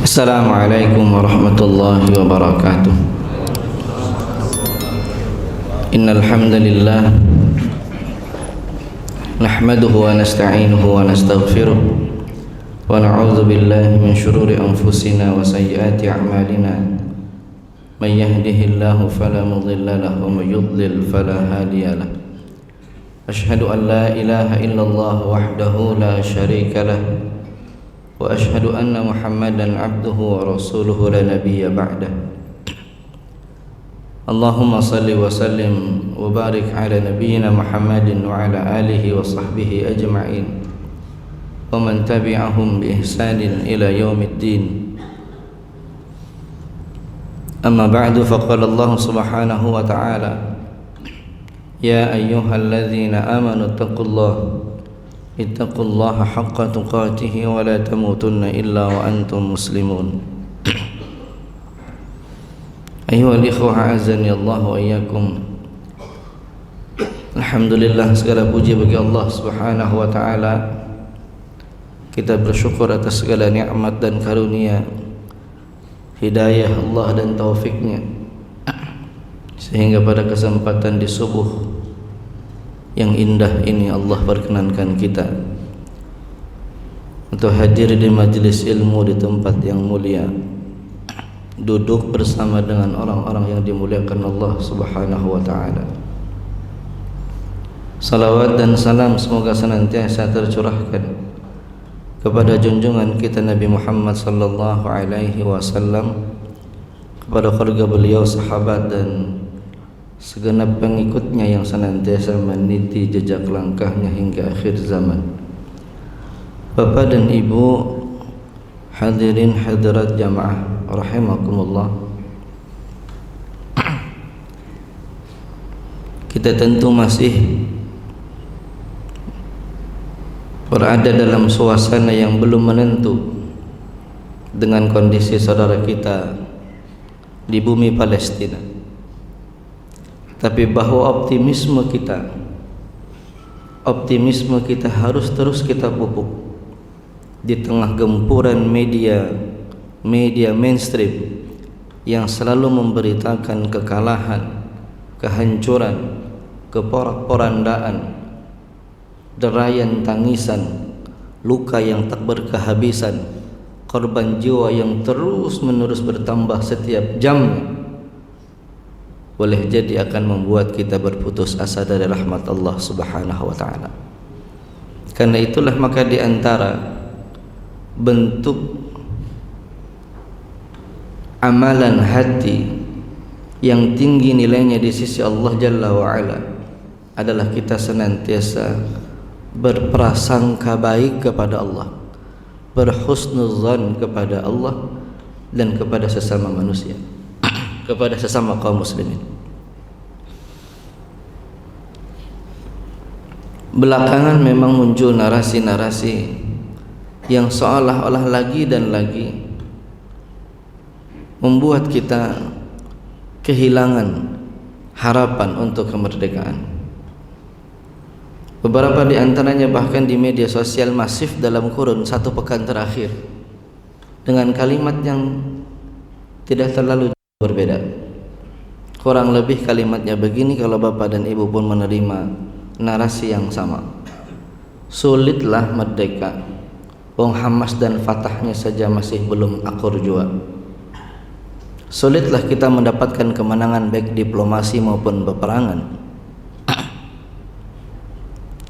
Assalamualaikum warahmatullahi wabarakatuh. Innal hamdalillah nahmaduhu wa nasta'inuhu wa nastaghfiruh wa na'udzu billahi min shururi anfusina wa sayyiati a'malina. May yahdihillahu fala mudilla lahu wa may yudlil fala hadiya lahu. Asyhadu an la ilaha illallah wahdahu la syarika lahu wa asyhadu anna Muhammadan abduhu wa rasuluhu la nabiyya ba'dah. Allahumma salli wa sallim wa barik ala nabiyyina Muhammadin wa ala alihi wa sahbihi ajma'in wa man tabi'ahum bi ihsanin ila yaumiddin. Amma ba'du, faqala Allah subhanahu wa ta'ala: ya ayyuhalladzina amanu taqullaha ittaqullaha haqqa tuqatih wa la tamutunna illa wa antum muslimun. Ayyuhal ikhwah, a'azzani Allah wa iyyakum. Alhamdulillah, segala puji bagi Allah Subhanahu wa taala. Kita bersyukur atas segala nikmat dan karunia, hidayah Allah dan taufiknya, sehingga pada kesempatan di subuh yang indah ini Allah perkenankan kita untuk hadir di majelis ilmu di tempat yang mulia, duduk bersama dengan orang-orang yang dimuliakan Allah Subhanahu wa taala. Salawat dan salam semoga senantiasa tercurahkan kepada junjungan kita Nabi Muhammad sallallahu alaihi wasallam, kepada keluarga beliau, sahabat dan segenap pengikutnya yang senantiasa meniti jejak langkahnya hingga akhir zaman. Bapak dan Ibu, hadirin hadirat jamaah rahimakumullah. Kita tentu masih berada dalam suasana yang belum menentu dengan kondisi saudara kita di bumi Palestina. Tapi bahwa optimisme kita harus terus kita pupuk di tengah gempuran media mainstream yang selalu memberitakan kekalahan, kehancuran, keporak-porandaan, derayan tangisan, luka yang tak berkehabisan, korban jiwa yang terus-menerus bertambah setiap jamnya, boleh jadi akan membuat kita berputus asa dari rahmat Allah Subhanahu wa taala. Karena itulah maka di antara bentuk amalan hati yang tinggi nilainya di sisi Allah Jalla wa Ala adalah kita senantiasa berprasangka baik kepada Allah, berhusnuzan kepada Allah dan kepada sesama manusia, kepada sesama kaum muslimin. Belakangan memang muncul narasi-narasi yang seolah-olah lagi dan lagi membuat kita kehilangan harapan untuk kemerdekaan. Beberapa di antaranya bahkan di media sosial masif dalam kurun 1 pekan terakhir dengan kalimat yang tidak terlalu berbeda. Kurang lebih kalimatnya begini, kalau Bapak dan Ibu pun menerima narasi yang sama: sulitlah merdeka, wong Hamas dan Fatahnya saja masih belum akur jua. Sulitlah kita mendapatkan kemenangan baik diplomasi maupun peperangan,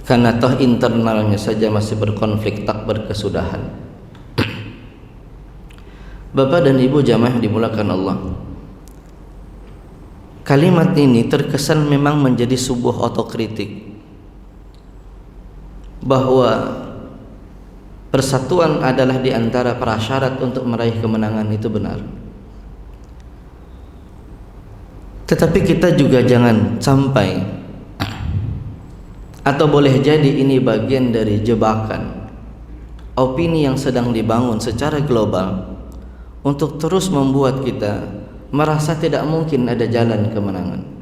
karena toh internalnya saja masih berkonflik tak berkesudahan. Bapak dan Ibu jamaah dimulakan Allah, kalimat ini terkesan memang menjadi sebuah otokritik bahwa persatuan adalah di antara prasyarat untuk meraih kemenangan. Itu benar. Tetapi kita juga jangan sampai, atau boleh jadi ini bagian dari jebakan opini yang sedang dibangun secara global untuk terus membuat kita merasa tidak mungkin ada jalan kemenangan.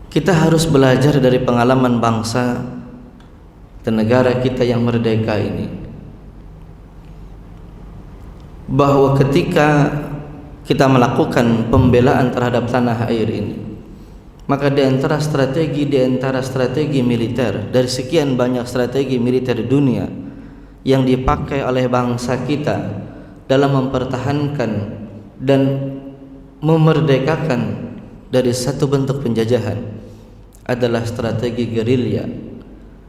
Kita harus belajar dari pengalaman bangsa dan negara kita yang merdeka ini bahwa ketika kita melakukan pembelaan terhadap tanah air ini, maka di antara strategi militer dari sekian banyak strategi militer dunia yang dipakai oleh bangsa kita dalam mempertahankan dan memerdekakan dari satu bentuk penjajahan adalah strategi gerilya.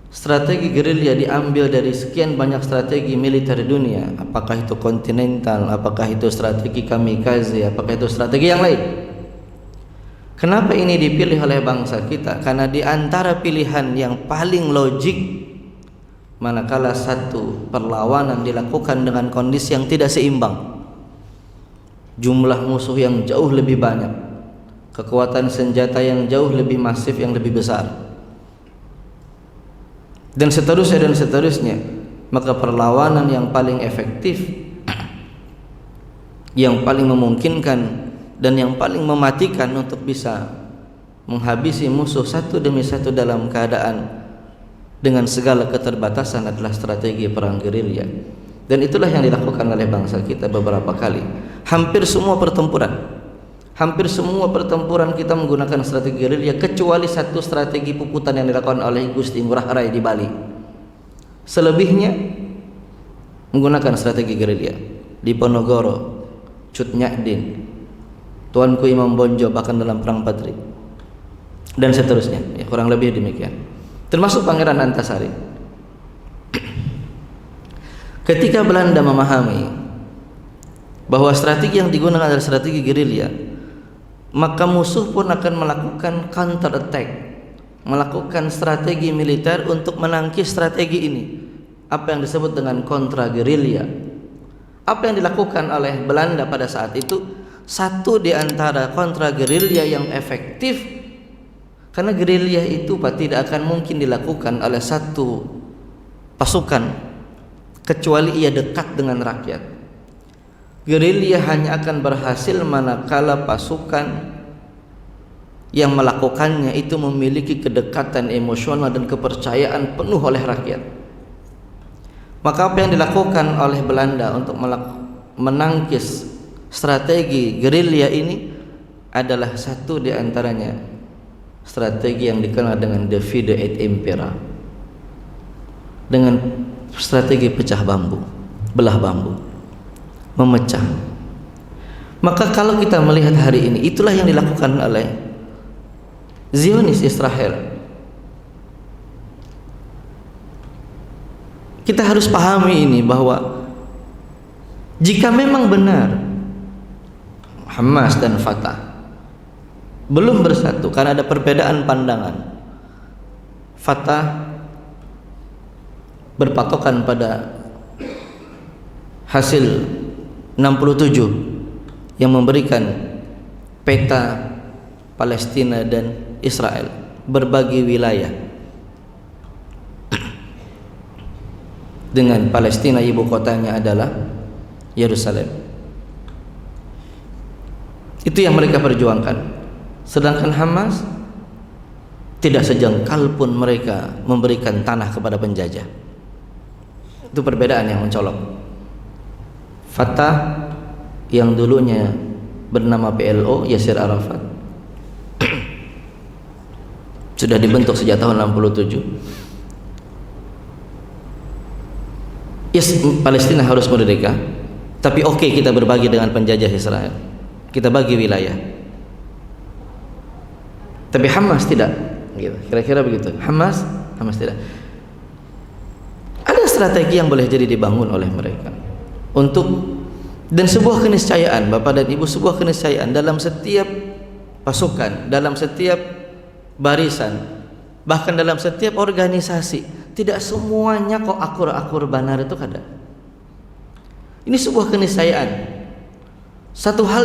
Strategi gerilya diambil dari sekian banyak strategi militer dunia, apakah itu kontinental, apakah itu strategi kamikaze, apakah itu strategi yang lain. Kenapa ini dipilih oleh bangsa kita? Karena di antara pilihan yang paling logik, manakala satu perlawanan dilakukan dengan kondisi yang tidak seimbang, jumlah musuh yang jauh lebih banyak, kekuatan senjata yang jauh lebih masif, yang lebih besar, dan seterusnya, maka perlawanan yang paling efektif, yang paling memungkinkan dan yang paling mematikan untuk bisa menghabisi musuh satu demi satu dalam keadaan dengan segala keterbatasan adalah strategi perang gerilya. Dan itulah yang dilakukan oleh bangsa kita beberapa kali. Hampir semua pertempuran kita menggunakan strategi gerilya, kecuali satu strategi puputan yang dilakukan oleh Gusti Ngurah Rai di Bali. Selebihnya menggunakan strategi gerilya. Di Ponorogo, Cut Nyadin, Tuanku Imam Bonjol, bahkan dalam perang Padri, dan seterusnya, ya, kurang lebih demikian. Termasuk Pangeran Antasari. Ketika Belanda memahami bahwa strategi yang digunakan adalah strategi gerilya, maka musuh pun akan melakukan counter attack, melakukan strategi militer untuk menangkis strategi ini, apa yang disebut dengan kontra gerilya. Apa yang dilakukan oleh Belanda pada saat itu, satu di antara kontra gerilya yang efektif, karena gerilya itu tidak akan mungkin dilakukan oleh satu pasukan kecuali ia dekat dengan rakyat. Gerilya hanya akan berhasil manakala pasukan yang melakukannya itu memiliki kedekatan emosional dan kepercayaan penuh oleh rakyat. Maka apa yang dilakukan oleh Belanda untuk menangkis strategi gerilya ini adalah satu di antaranya strategi yang dikenal dengan divide et impera, dengan strategi pecah bambu, belah bambu, memecah. Maka kalau kita melihat hari ini, itulah yang dilakukan oleh Zionis Israel. Kita harus pahami ini, bahwa jika memang benar Hamas dan Fatah belum bersatu karena ada perbedaan pandangan, Fatah berpatokan pada hasil 67 yang memberikan peta Palestina dan Israel berbagi wilayah, dengan Palestina ibu kotanya adalah Yerusalem. Itu yang mereka perjuangkan. Sedangkan Hamas tidak sejengkal pun mereka memberikan tanah kepada penjajah. Itu perbedaan yang mencolok. Fatah yang dulunya bernama PLO, Yasir Arafat, sudah dibentuk sejak tahun 67. Yes, Palestina harus merdeka, tapi oke, kita berbagi dengan penjajah Israel, kita bagi wilayah. Tapi Hamas tidak, gitu. Kira-kira begitu. Hamas tidak. Ada strategi yang boleh jadi dibangun oleh mereka untuk, dan sebuah keniscayaan, Bapak dan Ibu, sebuah keniscayaan dalam setiap pasukan, dalam setiap barisan, bahkan dalam setiap organisasi. Tidak semuanya kok akur-akur banar itu kada. Ini sebuah keniscayaan, satu hal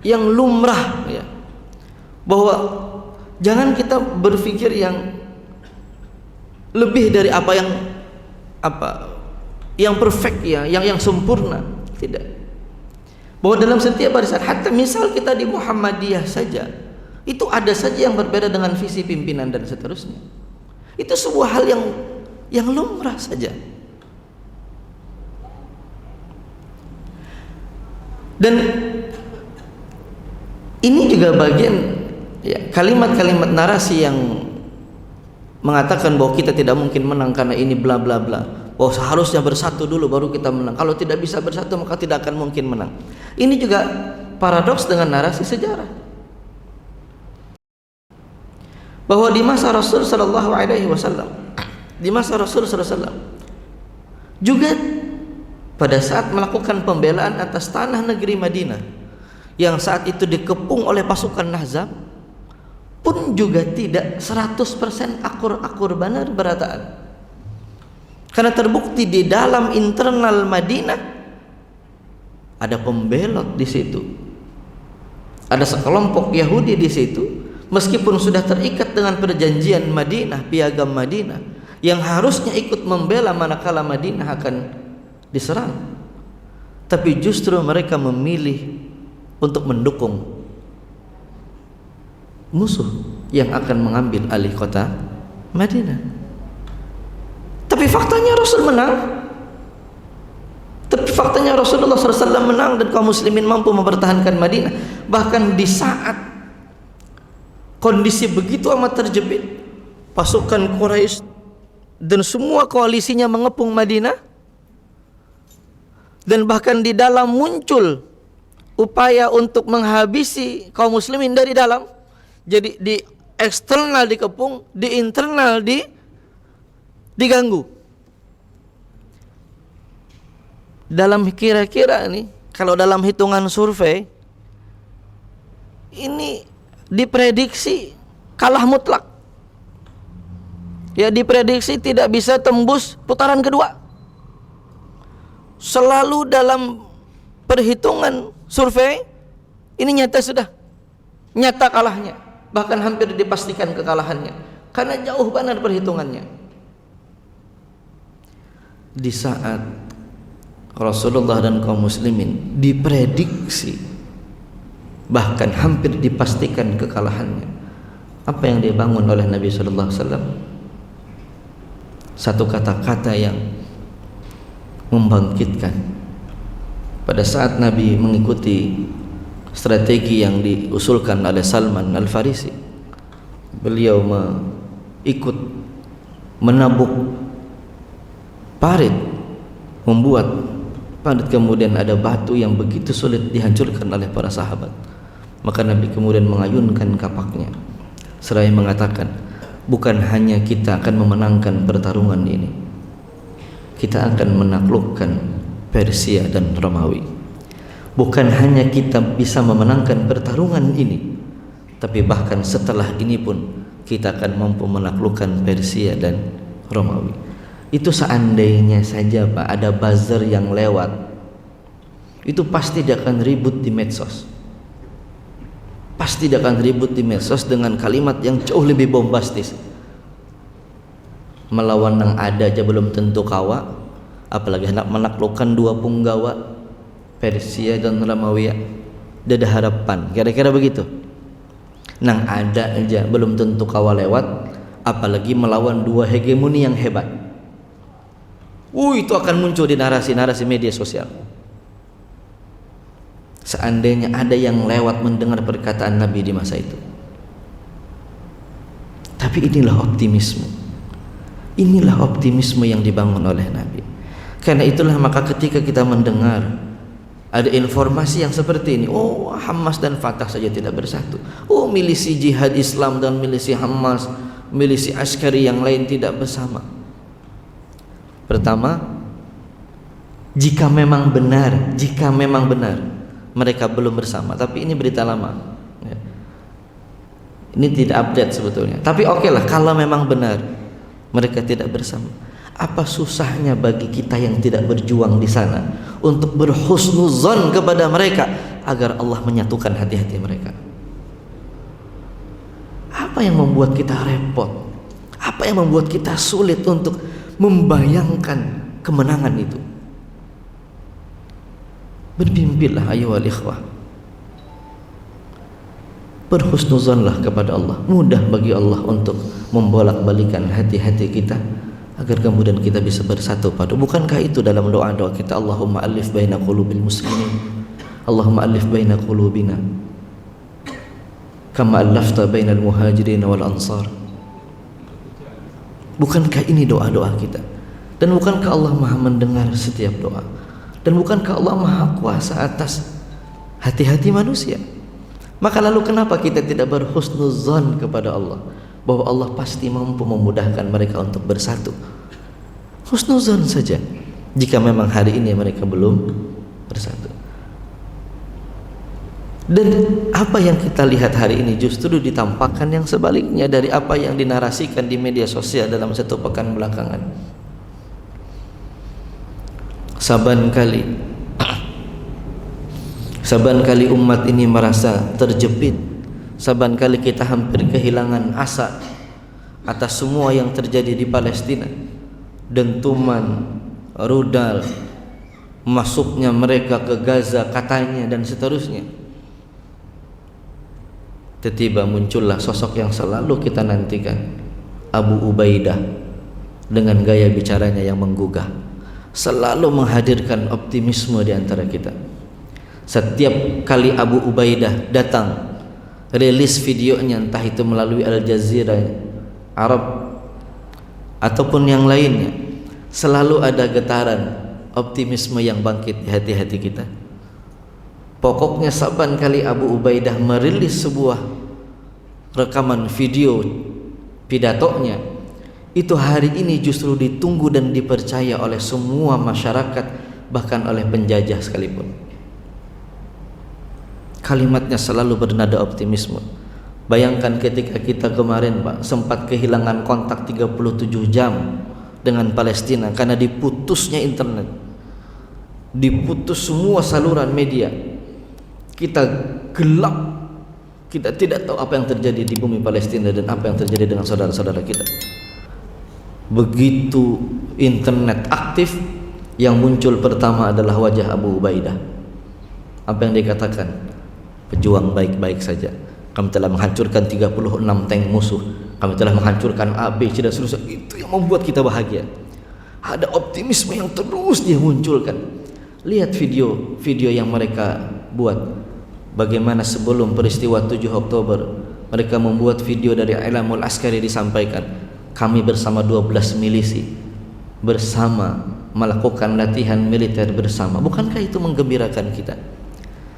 yang lumrah, ya, bahwa jangan kita berpikir yang lebih dari apa yang perfect, ya, yang sempurna. Tidak. Bahwa dalam setiap barisan, hatta misal kita di Muhammadiyah saja, itu ada saja yang berbeda dengan visi pimpinan dan seterusnya. Itu sebuah hal yang lumrah saja. Dan ini juga bagian ya, kalimat-kalimat narasi yang mengatakan bahwa kita tidak mungkin menang karena ini bla bla bla, bahwa seharusnya bersatu dulu baru kita menang, kalau tidak bisa bersatu maka tidak akan mungkin menang. Ini juga paradoks dengan narasi sejarah, bahwa di masa Rasul sallallahu alaihi wasallam, di masa Rasul sallallahu alaihi wasallam juga pada saat melakukan pembelaan atas tanah negeri Madinah yang saat itu dikepung oleh pasukan Nahzab pun juga tidak 100% akur benar berataan, karena terbukti di dalam internal Madinah ada pembelot di situ, ada sekelompok Yahudi di situ, meskipun sudah terikat dengan perjanjian Madinah, piagam Madinah yang harusnya ikut membela manakala Madinah akan diserang, tapi justru mereka memilih untuk mendukung musuh yang akan mengambil alih kota Madinah. Tapi faktanya Rasul menang. Tapi faktanya Rasulullah SAW menang dan kaum muslimin mampu mempertahankan Madinah. Bahkan di saat kondisi begitu amat terjepit, pasukan Quraisy dan semua koalisinya mengepung Madinah, dan bahkan di dalam muncul upaya untuk menghabisi kaum muslimin dari dalam. Jadi di eksternal dikepung, di internal diganggu. Dalam kira-kira nih, kalau dalam hitungan survei ini diprediksi kalah mutlak. Ya, diprediksi tidak bisa tembus putaran kedua. Selalu dalam perhitungan survei ini nyata kalahnya. Bahkan hampir dipastikan kekalahannya karena jauh benar perhitungannya. Di saat Rasulullah dan kaum muslimin diprediksi bahkan hampir dipastikan kekalahannya, apa yang dibangun oleh Nabi sallallahu alaihi wasallam? Satu kata-kata yang membangkitkan. Pada saat Nabi mengikuti strategi yang diusulkan oleh Salman Al-Farisi, beliau ikut menabuk parit, membuat parit, kemudian ada batu yang begitu sulit dihancurkan oleh para sahabat. Maka Nabi kemudian mengayunkan kapaknya seraya mengatakan, bukan hanya kita akan memenangkan pertarungan ini, kita akan menaklukkan Persia dan Romawi. Bukan hanya kita bisa memenangkan pertarungan ini, tapi bahkan setelah ini pun kita akan mampu menaklukkan Persia dan Romawi. Itu seandainya saja Pak ada buzzer yang lewat, itu pasti dia akan ribut di medsos. Pasti dia akan ribut di medsos dengan kalimat yang jauh lebih bombastis. Melawan yang ada aja belum tentu kawa, apalagi hendak menaklukkan dua punggawa Persia dan Romawi. Dia ada harapan, kira-kira begitu. Nang ada aja belum tentu kawa lewat, apalagi melawan dua hegemoni yang hebat. Itu akan muncul di narasi-narasi media sosial. Seandainya ada yang lewat mendengar perkataan Nabi di masa itu. Tapi inilah optimisme. Inilah optimisme yang dibangun oleh Nabi. Karena itulah maka ketika kita mendengar ada informasi yang seperti ini, Hamas dan Fatah saja tidak bersatu, milisi jihad Islam dan milisi Hamas, milisi askari yang lain tidak bersama. Pertama, jika memang benar mereka belum bersama, tapi ini berita lama ya. Ini tidak update sebetulnya, tapi oke lah kalau memang benar mereka tidak bersama. Apa susahnya bagi kita yang tidak berjuang di sana untuk berhusnuzon kepada mereka agar Allah menyatukan hati-hati mereka? Apa yang membuat kita repot? Apa yang membuat kita sulit untuk membayangkan kemenangan itu? Bermimpilah ayyuhal ikhwah, berhusnuzonlah kepada Allah. Mudah bagi Allah untuk membolak-balikan hati-hati kita agar kemudian kita bisa bersatu padu. Bukankah itu dalam doa-doa kita, Allahumma alif baina qulubil muslimin, Allahumma alif baina qulubina kama allafta bainal muhajirin wal ansar. Bukankah ini doa-doa kita? Dan bukankah Allah Maha mendengar setiap doa? Dan bukankah Allah Maha kuasa atas hati-hati manusia? Maka lalu kenapa kita tidak berhusnuzan kepada Allah bahwa Allah pasti mampu memudahkan mereka untuk bersatu? Husnuzan saja jika memang hari ini mereka belum bersatu. Dan apa yang kita lihat hari ini justru ditampakkan yang sebaliknya dari apa yang dinarasikan di media sosial dalam satu pekan belakangan. Saban kali umat ini merasa terjepit, saban kali kita hampir kehilangan asa atas semua yang terjadi di Palestina, dentuman, rudal, masuknya mereka ke Gaza katanya dan seterusnya. Tiba-tiba muncullah sosok yang selalu kita nantikan, Abu Ubaidah, dengan gaya bicaranya yang menggugah, selalu menghadirkan optimisme di antara kita. Setiap kali Abu Ubaidah datang rilis videonya, entah itu melalui Al Jazeera Arab ataupun yang lainnya, selalu ada getaran optimisme yang bangkit di hati-hati kita. Pokoknya saban kali Abu Ubaidah merilis sebuah rekaman video pidatonya, itu hari ini justru ditunggu dan dipercaya oleh semua masyarakat, bahkan oleh penjajah sekalipun. Kalimatnya selalu bernada optimisme. Bayangkan ketika kita kemarin Pak sempat kehilangan kontak 37 jam dengan Palestina karena diputusnya internet, diputus semua saluran media. Kita gelap, kita tidak tahu apa yang terjadi di bumi Palestina dan apa yang terjadi dengan saudara-saudara kita. Begitu internet aktif, yang muncul pertama adalah wajah Abu Ubaidah. Apa yang dikatakan? Pejuang baik-baik saja. Kami telah menghancurkan 36 tank musuh. Kami telah menghancurkan A, B, C dan seterusnya. Itu yang membuat kita bahagia. Ada optimisme yang terus dia munculkan. Lihat video yang mereka buat. Bagaimana sebelum peristiwa 7 Oktober mereka membuat video dari Ilamul Askari, disampaikan kami bersama 12 milisi bersama melakukan latihan militer bersama. Bukankah itu menggembirakan kita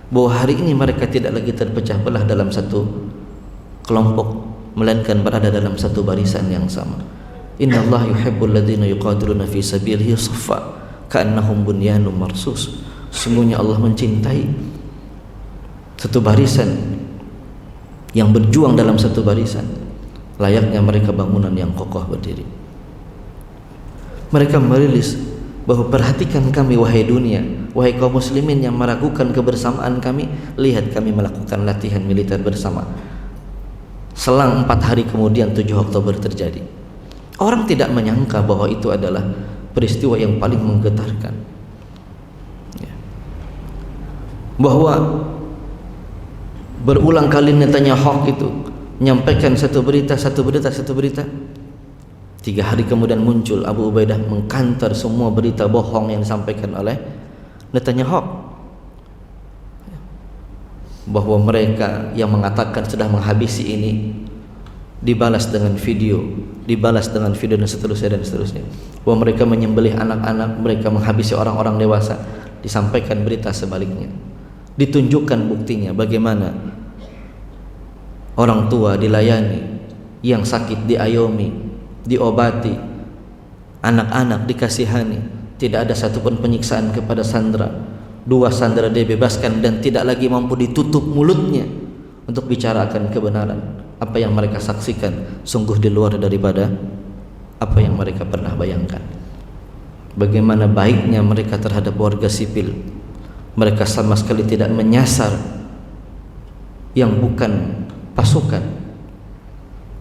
bahwa hari ini mereka tidak lagi terpecah belah dalam satu kelompok, melainkan berada dalam satu barisan yang sama. Innallaha yuhibbul ladzina yuqatiluna fi sabilihi shaffa ka'annahum bunyanun marsus. Sungguhnya Allah mencintai satu barisan yang berjuang dalam satu barisan, layaknya mereka bangunan yang kokoh berdiri. Mereka merilis bahwa perhatikan kami wahai dunia, wahai kaum muslimin yang meragukan kebersamaan kami, lihat kami melakukan latihan militer bersama. Selang 4 hari kemudian 7 Oktober terjadi. Orang tidak menyangka bahwa itu adalah peristiwa yang paling menggetarkan, bahwa berulang kali Netanyahu itu menyampaikan satu berita. 3 hari kemudian muncul Abu Ubaidah mengkantar semua berita bohong yang disampaikan oleh Netanyahu, bahwa mereka yang mengatakan sudah menghabisi ini dibalas dengan video dan seterusnya, bahwa mereka menyembelih anak-anak, mereka menghabisi orang-orang dewasa. Disampaikan berita sebaliknya, ditunjukkan buktinya bagaimana orang tua dilayani, yang sakit diayomi, diobati, anak-anak dikasihani, tidak ada satupun penyiksaan kepada sandera. 2 sandera dibebaskan dan tidak lagi mampu ditutup mulutnya untuk bicarakan kebenaran. Apa yang mereka saksikan sungguh di luar daripada apa yang mereka pernah bayangkan. Bagaimana baiknya mereka terhadap warga sipil. Mereka sama sekali tidak menyasar yang bukan pasukan,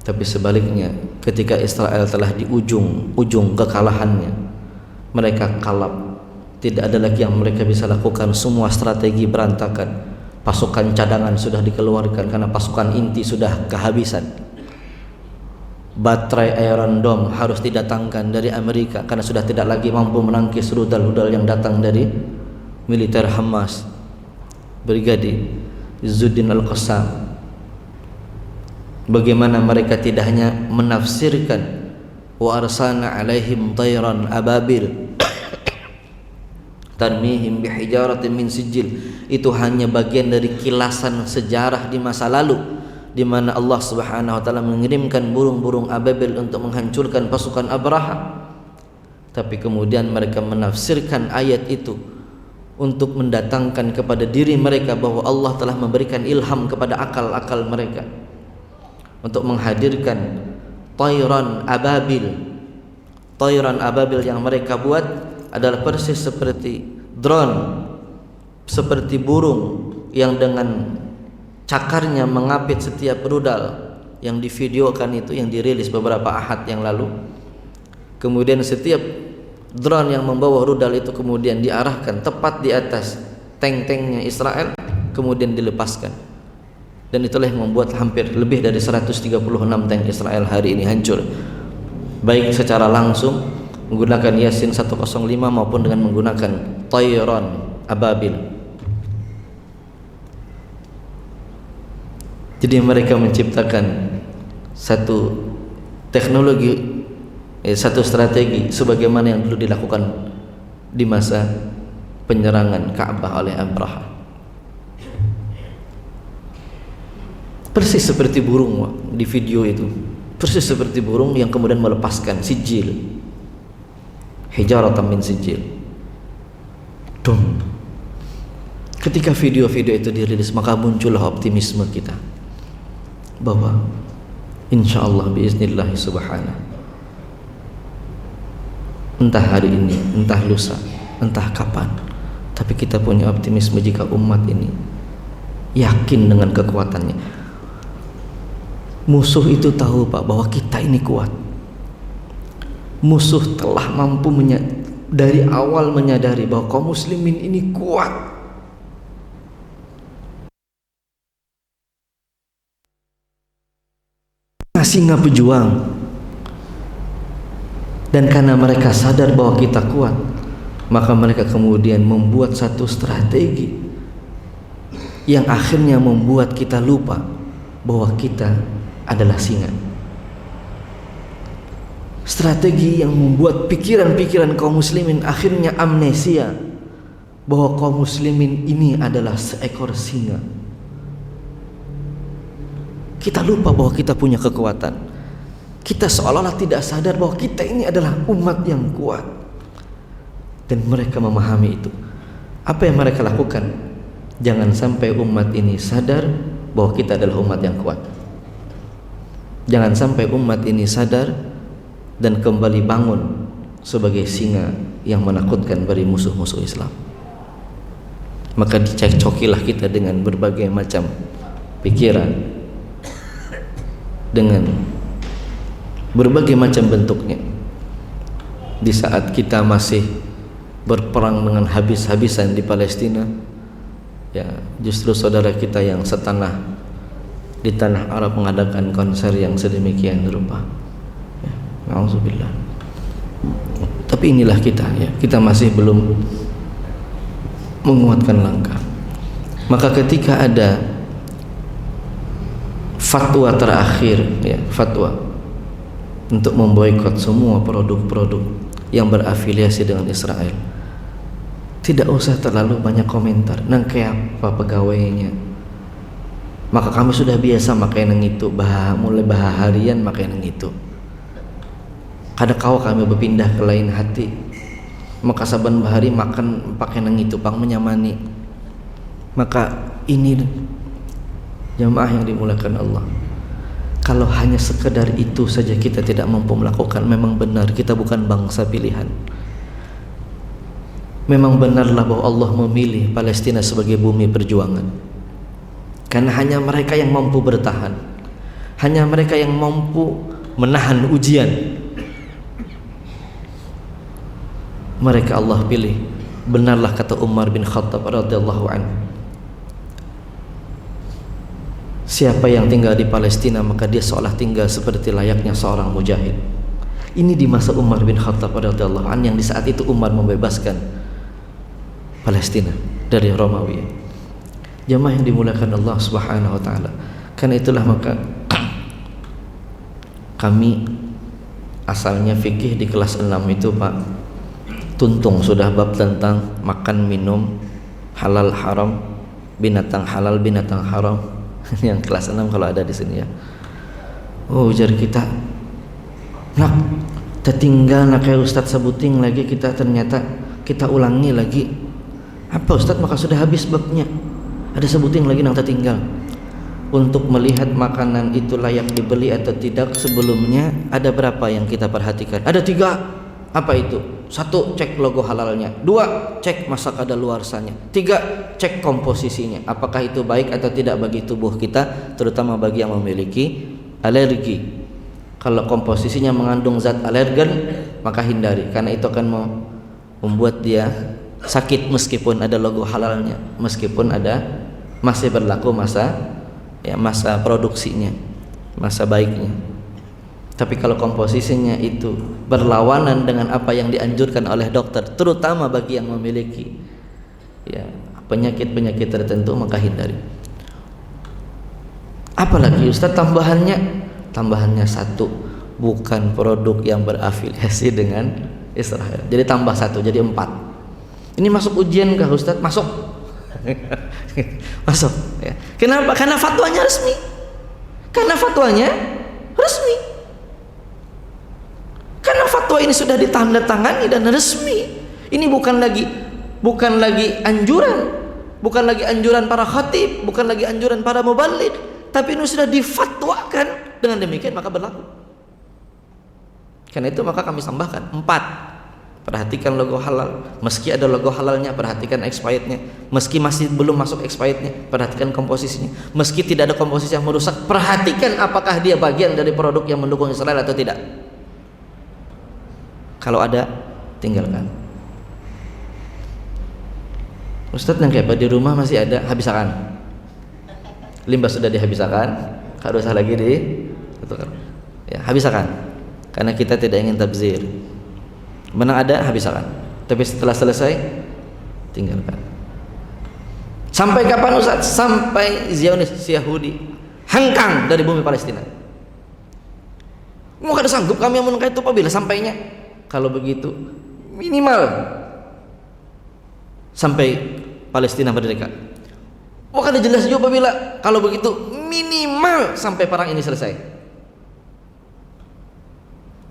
tapi sebaliknya ketika Israel telah di ujung kekalahannya, mereka kalap. Tidak ada lagi yang mereka bisa lakukan. Semua strategi berantakan. Pasukan cadangan sudah dikeluarkan karena pasukan inti sudah kehabisan. Baterai Iron Dome harus didatangkan dari Amerika karena sudah tidak lagi mampu menangkis rudal-rudal yang datang dari militer Hamas. Brigadir Izzuddin Al-Qassam, bagaimana mereka tidak hanya menafsirkan wa arsalna alaihim tayran ababil tarmihim bihijaratin min sijil, itu hanya bagian dari kilasan sejarah di masa lalu, di mana Allah Subhanahu wa taala mengirimkan burung-burung ababil untuk menghancurkan pasukan Abraha. Tapi kemudian mereka menafsirkan ayat itu untuk mendatangkan kepada diri mereka bahwa Allah telah memberikan ilham kepada akal-akal mereka untuk menghadirkan tayran ababil. Tayran ababil yang mereka buat adalah persis seperti drone, seperti burung yang dengan cakarnya mengapit setiap rudal, yang divideokan itu, yang dirilis beberapa ahad yang lalu. Kemudian setiap drone yang membawa rudal itu kemudian diarahkan tepat di atas tank-tanknya Israel, kemudian dilepaskan. Dan itulah yang membuat hampir lebih dari 136 tank Israel hari ini hancur, baik secara langsung menggunakan Yasin 105 maupun dengan menggunakan Tayran Ababil. Jadi mereka menciptakan satu teknologi, satu strategi sebagaimana yang dulu dilakukan di masa penyerangan Ka'bah oleh Abraha. Persis seperti burung di video itu, persis seperti burung yang kemudian melepaskan sijil, hijaratan min sijil. Ketika video-video itu dirilis, maka muncullah optimisme kita bahwa insyaallah biiznillah subhanahu, entah hari ini, entah lusa, entah kapan, tapi kita punya optimisme jika umat ini yakin dengan kekuatannya. Musuh itu tahu Pak bahwa kita ini kuat. Musuh telah mampu dari awal menyadari bahwa kaum muslimin ini kuat. Singa pejuang. Dan karena mereka sadar bahwa kita kuat, maka mereka kemudian membuat satu strategi yang akhirnya membuat kita lupa bahwa kita adalah singa. Strategi yang membuat pikiran-pikiran kaum muslimin akhirnya amnesia bahwa kaum muslimin ini adalah seekor singa. Kita lupa bahwa kita punya kekuatan. Kita seolah-olah tidak sadar bahwa kita ini adalah umat yang kuat. Dan mereka memahami itu. Apa yang mereka lakukan? Jangan sampai umat ini sadar bahwa kita adalah umat yang kuat. Jangan sampai umat ini sadar dan kembali bangun sebagai singa yang menakutkan dari musuh-musuh Islam. Maka dicekcokilah kita dengan berbagai macam pikiran, dengan berbagai macam bentuknya. Di saat kita masih berperang dengan habis-habisan di Palestina, ya justru saudara kita yang setanah di tanah Arab mengadakan konser yang sedemikian rupa. Ya, na'udzubillah. Tapi inilah kita, ya, kita masih belum menguatkan langkah. Maka ketika ada fatwa terakhir, ya, fatwa untuk memboikot semua produk-produk yang berafiliasi dengan Israel, tidak usah terlalu banyak komentar. Nang kayak apa pegawainya? Maka kami sudah biasa makai nang itu, mulai harian makai nang itu. Kadang kau kami berpindah ke lain hati, maka saban bahari makan pakai nang itu, pang menyamani. Maka ini jamaah yang dimuliakan Allah, kalau hanya sekedar itu saja kita tidak mampu melakukan, memang benar kita bukan bangsa pilihan. Memang benarlah bahwa Allah memilih Palestina sebagai bumi perjuangan, karena hanya mereka yang mampu bertahan, hanya mereka yang mampu menahan ujian. Mereka Allah pilih. Benarlah kata Umar bin Khattab radhiyallahu anhu, siapa yang tinggal di Palestina maka dia seolah tinggal seperti layaknya seorang mujahid. Ini di masa Umar bin Khattab radhiyallahu anhu, yang di saat itu Umar membebaskan Palestina dari Romawi. Jamaah yang dimuliakan Allah Subhanahu wa taala. Karena itulah maka kami asalnya fikih di kelas 6 itu Pak, tuntung sudah bab tentang makan minum halal haram, binatang halal binatang haram. Yang kelas 6 kalau ada di sini ya. Oh ujar kita, nak tertinggal nak kayak Ustadz sebuting lagi, kita ternyata kita ulangi lagi. Apa Ustadz, maka sudah habis babnya, ada sebuting lagi yang tertinggal. Untuk melihat makanan itu layak dibeli atau tidak, sebelumnya ada berapa yang kita perhatikan? Ada 3. Apa itu? 1, cek logo halalnya. 2, cek masa kadaluarsanya. 3, cek komposisinya, apakah itu baik atau tidak bagi tubuh kita, terutama bagi yang memiliki alergi. Kalau komposisinya mengandung zat alergen, maka hindari, karena itu akan membuat dia sakit meskipun ada logo halalnya, meskipun ada masih berlaku masa produksinya, masa baiknya. Tapi kalau komposisinya itu berlawanan dengan apa yang dianjurkan oleh dokter, terutama bagi yang memiliki penyakit-penyakit tertentu, maka hindari. Apalagi Ustaz tambahannya 1, bukan produk yang berafiliasi dengan Israel. Jadi tambah 1 jadi 4. Ini masuk ujian kah Ustaz? Masuk. Masuk ya. Kenapa? Karena fatwanya resmi. Karena fatwa ini sudah ditandatangani dan resmi. Ini bukan lagi anjuran para khatib, bukan lagi anjuran para muballigh, tapi ini sudah difatwakan. Dengan demikian maka berlaku. Karena itu maka kami tambahkan 4. Perhatikan logo halal, meski ada logo halalnya perhatikan expirednya, meski masih belum masuk expirednya perhatikan komposisinya, meski tidak ada komposisi yang merusak perhatikan apakah dia bagian dari produk yang mendukung Israel atau tidak. Kalau ada tinggalkan. Ustadz yang kayak di rumah masih ada, habiskan. Limbah sudah dihabiskan, kalau usah lagi habiskan. Karena kita tidak ingin tabzir. Mana ada habiskan, tapi setelah selesai tinggalkan. Sampai kapan Ustaz? Sampai Zionis Yahudi hengkang dari bumi Palestina. Mau kada sanggup kami yang menungkai itu apabila sampainya. Kalau begitu minimal sampai Palestina merdeka. Mau kada jelas juga apabila kalau begitu minimal sampai perang ini selesai.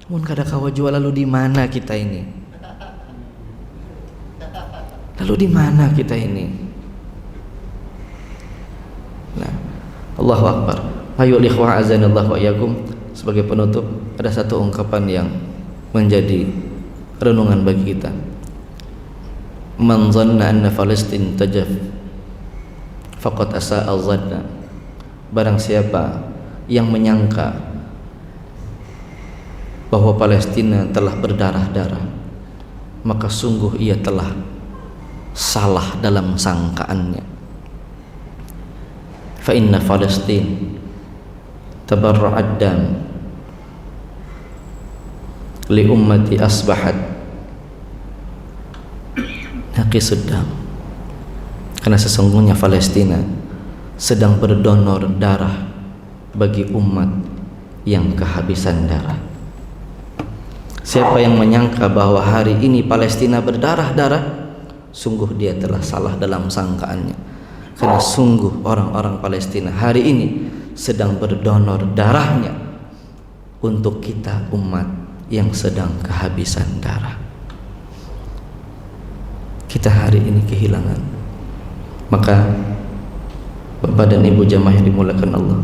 Mun kada kawa jual, lalu di mana kita ini? Nah, Allahu Akbar. Ayo ikhwah azanallahu wa iyyakum. Sebagai penutup ada satu ungkapan yang menjadi renungan bagi kita. Man dhanna anna Palestin tajaf faqad asa'a dhanna. Barang siapa yang menyangka bahwa Palestina telah berdarah-darah, maka sungguh ia telah salah dalam sangkaannya. Fa inna Palestin tabarra'ad dam li ummati asbahat naqisud dam. Karena sesungguhnya Palestina sedang berdonor darah bagi umat yang kehabisan darah. Siapa yang menyangka bahwa hari ini Palestina berdarah-darah, sungguh dia telah salah dalam sangkaannya. Karena sungguh orang-orang Palestina hari ini sedang berdonor darahnya untuk kita umat yang sedang kehabisan darah. Kita hari ini kehilangan. Maka Bapak dan Ibu jamaah yang dimuliakan Allah,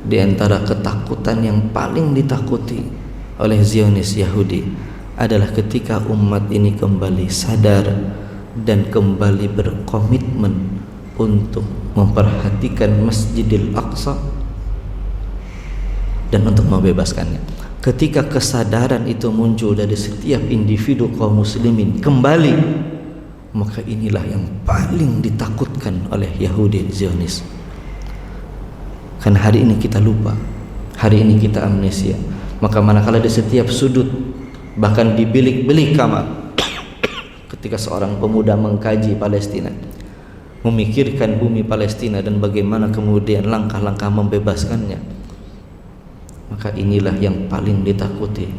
di antara ketakutan yang paling ditakuti oleh Zionis Yahudi adalah ketika umat ini kembali sadar dan kembali berkomitmen untuk memperhatikan Masjidil Aqsa dan untuk membebaskannya. Ketika kesadaran itu muncul dari setiap individu kaum muslimin kembali, maka inilah yang paling ditakutkan oleh Yahudi Zionis. Karena hari ini kita lupa, hari ini kita amnesia. Maka manakala di setiap sudut, bahkan di bilik-bilik kamar, ketika seorang pemuda mengkaji Palestina, memikirkan bumi Palestina dan bagaimana kemudian langkah-langkah membebaskannya, maka inilah yang paling ditakuti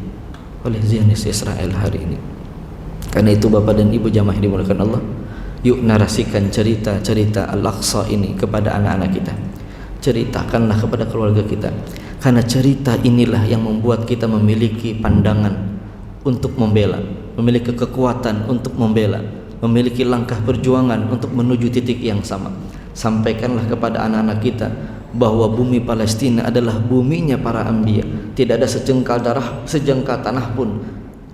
oleh Zionis Israel hari ini. Karena itu Bapak dan Ibu jamaah yang dimuliakan Allah, yuk narasikan cerita-cerita Al-Aqsa ini kepada anak-anak kita. Ceritakanlah kepada keluarga kita, karena cerita inilah yang membuat kita memiliki pandangan untuk membela, memiliki kekuatan untuk membela, memiliki langkah perjuangan untuk menuju titik yang sama. Sampaikanlah kepada anak-anak kita bahwa bumi Palestina adalah buminya para anbiya. Tidak ada sejengkal tanah pun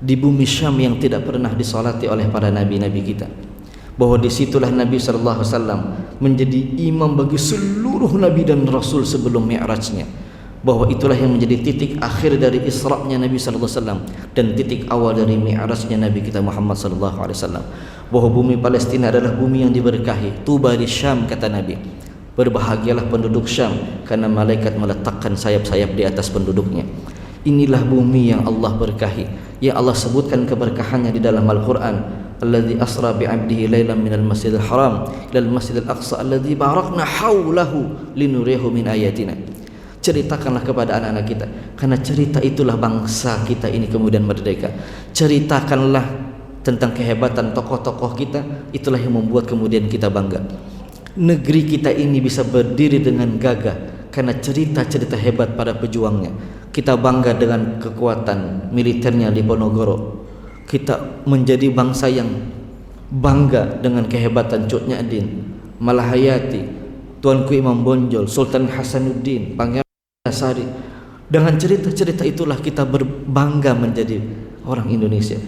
di bumi Syam yang tidak pernah disolati oleh para nabi-nabi kita. Bahwa disitulah Nabi SAW menjadi imam bagi seluruh nabi dan rasul sebelum mi'rajnya. Bahwa itulah yang menjadi titik akhir dari Isra'nya Nabi SAW dan titik awal dari mi'rajnya Nabi kita Muhammad SAW. Bahwa bumi Palestina adalah bumi yang diberkahi. Tuba di Syam, kata Nabi. Berbahagialah penduduk Syam, karena malaikat meletakkan sayap-sayap di atas penduduknya. Inilah bumi yang Allah berkahi, yang Allah sebutkan keberkahannya di dalam Al-Quran. Alladzi asra bi'abdihi lailan minal masjidil haram ilal masjidil aqsa alladzi barakna haulahu linuriyahu min ayatina. Ceritakanlah kepada anak-anak kita, karena cerita itulah bangsa kita ini kemudian merdeka. Ceritakanlah tentang kehebatan tokoh-tokoh kita, itulah yang membuat kemudian kita bangga. Negeri kita ini bisa berdiri dengan gagah karena cerita-cerita hebat para pejuangnya. Kita bangga dengan kekuatan militernya di Ponorogo. Kita menjadi bangsa yang bangga dengan kehebatan Cut Nyak-Dien, Malahayati, Tuanku Imam Bonjol, Sultan Hasanuddin, Pangeran Sari. Dengan cerita-cerita itulah kita berbangga menjadi orang Indonesia.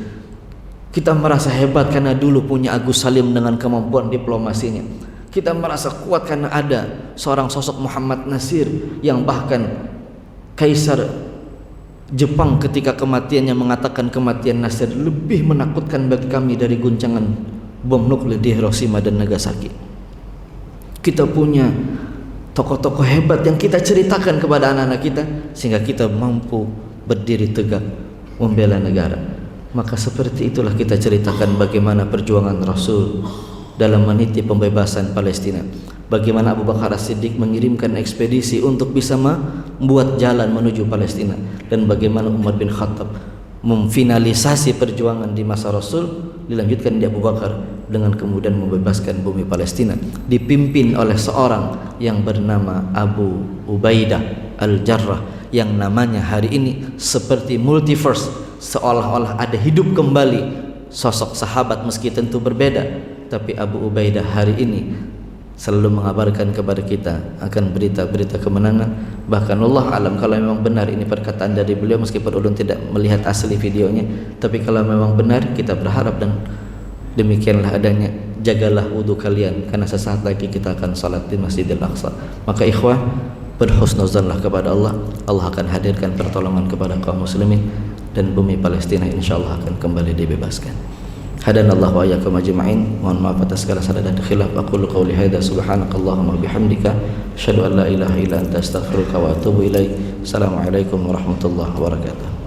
Kita merasa hebat karena dulu punya Agus Salim dengan kemampuan diplomasinya. Kita merasa kuat karena ada seorang sosok Muhammad Nasir yang bahkan Kaisar Jepang ketika kematiannya mengatakan kematian Nasir lebih menakutkan bagi kami dari guncangan bom nuklir di Hiroshima dan Nagasaki. Kita punya tokoh-tokoh hebat yang kita ceritakan kepada anak-anak kita sehingga kita mampu berdiri tegak membela negara. Maka seperti itulah kita ceritakan bagaimana perjuangan Rasul dalam meniti pembebasan Palestina. Bagaimana Abu Bakar As-Siddiq mengirimkan ekspedisi untuk bisa membuat jalan menuju Palestina, dan bagaimana Umar bin Khattab memfinalisasi perjuangan di masa Rasul dilanjutkan di Abu Bakar dengan kemudian membebaskan bumi Palestina, dipimpin oleh seorang yang bernama Abu Ubaidah Al-Jarrah, yang namanya hari ini seperti multiverse, seolah-olah ada hidup kembali sosok sahabat meski tentu berbeda, tapi Abu Ubaidah hari ini selalu mengabarkan kepada kita akan berita-berita kemenangan. Bahkan Allah alam kalau memang benar ini perkataan dari beliau, meskipun ulun tidak melihat asli videonya, tapi kalau memang benar kita berharap dan demikianlah adanya. Jagalah wudhu kalian karena sesaat lagi kita akan salat di Masjidil Aqsa. Maka ikhwah, berhusnuzanlah kepada Allah. Allah akan hadirkan pertolongan kepada kaum muslimin dan bumi Palestina insyaallah akan kembali dibebaskan. Hadanallahu wa iyyakum ajma'in. Mohon maaf atas segala salah dan khilaf. Aqulu qawli hadza subhanakallahumma bihamdika asyhadu an la ilaha illa anta astaghfiruka wa atubu ilaik. Assalamualaikum warahmatullahi wabarakatuh.